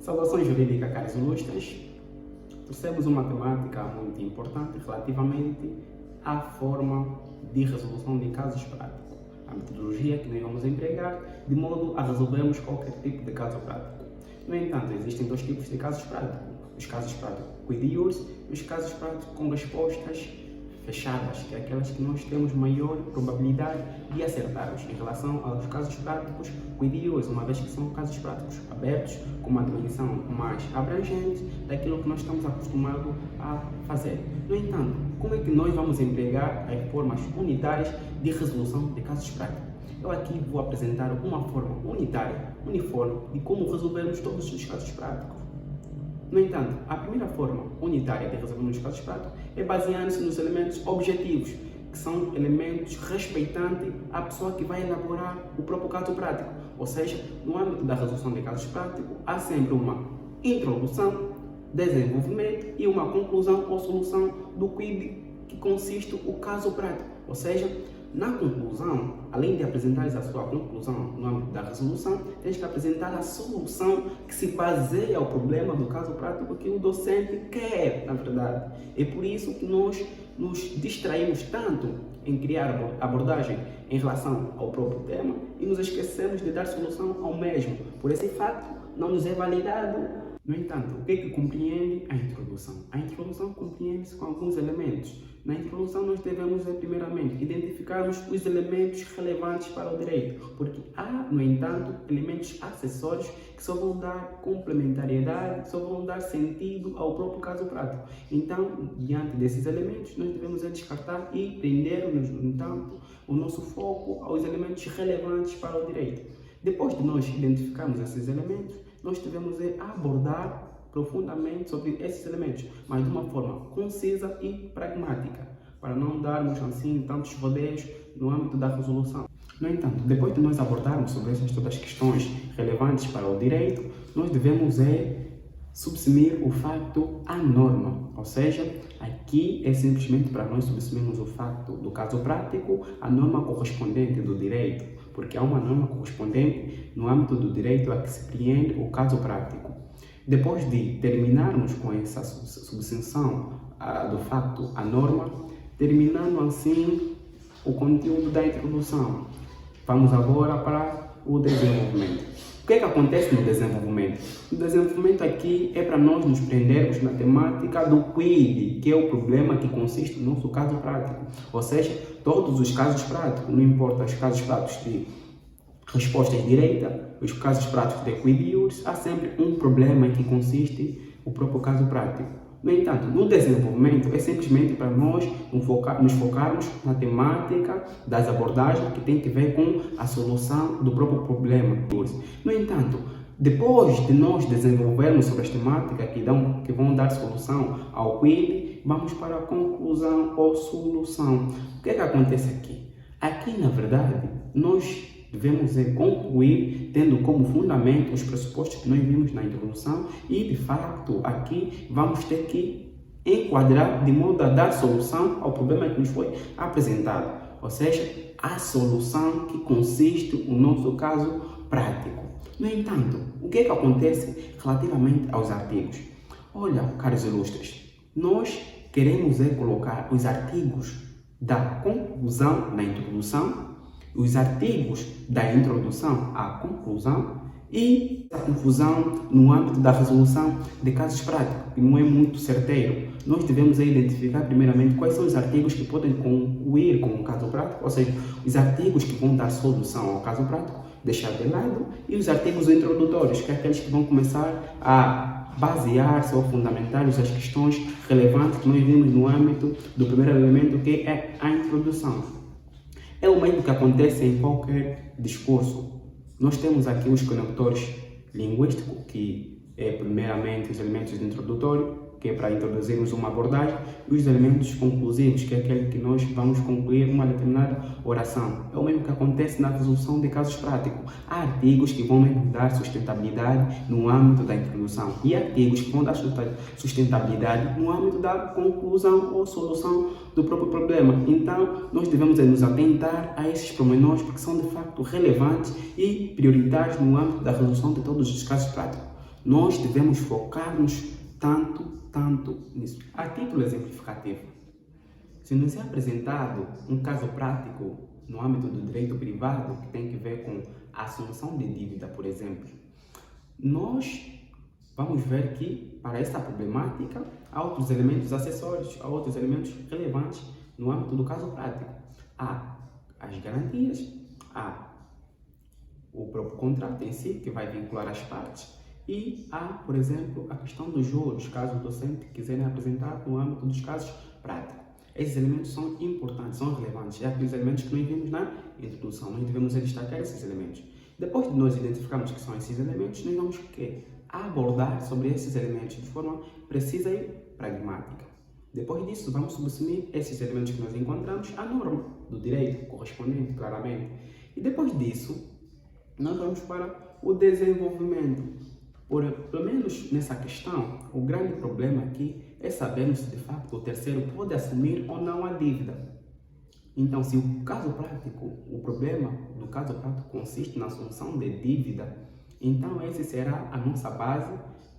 Saudações jurídicas, caros ilustres. Trouxemos uma temática muito importante relativamente à forma de resolução de casos práticos, a metodologia que nós vamos empregar de modo a resolvermos qualquer tipo de caso prático. No entanto, existem dois tipos de casos práticos: os casos práticos with iure e os casos práticos com respostas fechadas, que é aquelas que nós temos maior probabilidade de acertarmos em relação aos casos práticos with iure, uma vez que são casos práticos abertos, com uma definição mais abrangente daquilo que nós estamos acostumados a fazer. No entanto, como é que nós vamos empregar as formas unitárias de resolução de casos práticos? Eu aqui vou apresentar uma forma unitária, uniforme, de como resolvermos todos os casos práticos. No entanto, a primeira forma unitária de resolvermos os casos práticos é baseando-se nos elementos objetivos, que são elementos respeitantes à pessoa que vai elaborar o próprio caso prático. Ou seja, no âmbito da resolução de casos práticos, há sempre uma introdução, desenvolvimento e uma conclusão ou solução do que consiste o caso prático. Ou seja, na conclusão, além de apresentar a sua conclusão no âmbito da resolução, tens que apresentar a solução que se baseia ao problema do caso prático que o docente quer, na verdade. É por isso que nós nos distraímos tanto em criar abordagem em relação ao próprio tema e nos esquecemos de dar solução ao mesmo. Por esse fato, não nos é validado. No entanto, o que é que compreende a introdução? A introdução compreende-se com alguns elementos. Na introdução, nós devemos, primeiramente, identificarmos os elementos relevantes para o direito, porque há, no entanto, elementos acessórios que só vão dar complementariedade, só vão dar sentido ao próprio caso prático. Então, diante desses elementos, nós devemos descartar e prender-nos, no entanto, o nosso foco aos elementos relevantes para o direito. Depois de nós identificarmos esses elementos, nós devemos abordar profundamente sobre esses elementos, mas de uma forma concisa e pragmática, para não darmos assim tantos rodeios no âmbito da resolução. No entanto, depois de nós abordarmos sobre essas todas as questões relevantes para o direito, nós devemos subsumir o facto à norma, ou seja, aqui é simplesmente para nós subsumirmos o facto do caso prático à norma correspondente do direito, porque há uma norma correspondente no âmbito do direito a que se preende o caso prático. Depois de terminarmos com essa subsunção do facto à norma, terminando assim o conteúdo da introdução, vamos agora para o desenvolvimento. O que é que acontece no desenvolvimento? O desenvolvimento aqui é para nós nos prendermos na temática do quid, que é o problema que consiste no nosso caso prático. Ou seja, todos os casos práticos, não importa os casos práticos de respostas direitas, os casos práticos de quid iure, há sempre um problema em que consiste o próprio caso prático. No entanto, no desenvolvimento é simplesmente para nós nos focarmos na temática das abordagens que tem que ver com a solução do próprio problema. No entanto, depois de nós desenvolvermos sobre as temáticas que vão dar solução ao quid, vamos para a conclusão ou solução. O que é que acontece aqui? Aqui, na verdade, nós devemos concluir tendo como fundamento os pressupostos que nós vimos na introdução e, de facto, aqui vamos ter que enquadrar de modo a dar solução ao problema que nos foi apresentado, ou seja, a solução que consiste no nosso caso prático. No entanto, o que é que acontece relativamente aos artigos? Olha, caros ilustres, nós queremos colocar os artigos da conclusão na introdução, os artigos da introdução à conclusão e a confusão no âmbito da resolução de casos práticos, que não é muito certeiro. Nós devemos identificar primeiramente quais são os artigos que podem concluir com o caso prático, ou seja, os artigos que vão dar solução ao caso prático, deixar de lado, e os artigos introdutórios, que é aqueles que vão começar a basear-se ou fundamentar as questões relevantes que nós vimos no âmbito do primeiro elemento, que é a introdução. É o mesmo que acontece em qualquer discurso. Nós temos aqui os conectores linguísticos, que é primeiramente os elementos introdutórios, que é para introduzirmos uma abordagem, e os elementos conclusivos, que é aquele que nós vamos concluir uma determinada oração. É o mesmo que acontece na resolução de casos práticos. Há artigos que vão dar sustentabilidade no âmbito da introdução e artigos que vão dar sustentabilidade no âmbito da conclusão ou solução do próprio problema. Então, nós devemos nos atentar a esses pormenores porque são de facto relevantes e prioritários no âmbito da resolução de todos os casos práticos. Nós devemos focar-nos tanto nisso. A título exemplificativo, se nos é apresentado um caso prático no âmbito do direito privado que tem que ver com a assunção de dívida, por exemplo, nós vamos ver que para essa problemática há outros elementos acessórios, há outros elementos relevantes no âmbito do caso prático. Há as garantias, há o próprio contrato em si, que vai vincular as partes, e há, por exemplo, a questão dos juros, caso o docente quiserem apresentar no âmbito dos casos práticos. Esses elementos são importantes, são relevantes. É aqueles elementos que nós vimos na introdução. Nós devemos destacar esses elementos. Depois de nós identificarmos que são esses elementos, nós vamos abordar sobre esses elementos de forma precisa e pragmática. Depois disso, vamos subsumir esses elementos que nós encontramos à norma do direito correspondente, claramente. E depois disso, nós vamos para o desenvolvimento. Pelo menos nessa questão, o grande problema aqui é sabermos se de facto o terceiro pode assumir ou não a dívida. Então, se o caso prático, o problema do caso prático consiste na assunção de dívida, então essa será a nossa base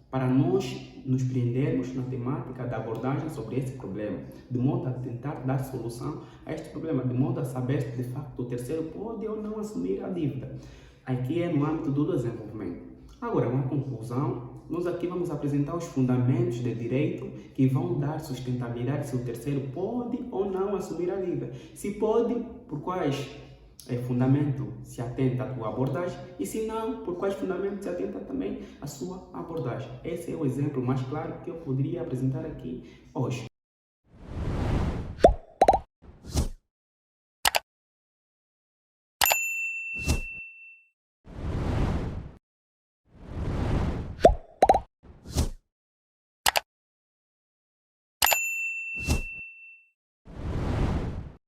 para nós nos prendermos na temática da abordagem sobre esse problema, de modo a tentar dar solução a este problema, de modo a saber se de facto o terceiro pode ou não assumir a dívida. Aqui é no âmbito do desenvolvimento. Agora, uma conclusão, nós aqui vamos apresentar os fundamentos de direito que vão dar sustentabilidade se o terceiro pode ou não assumir a dívida. Se pode, por quais fundamentos se atenta a tua abordagem e se não, por quais fundamentos se atenta também a sua abordagem. Esse é o exemplo mais claro que eu poderia apresentar aqui hoje.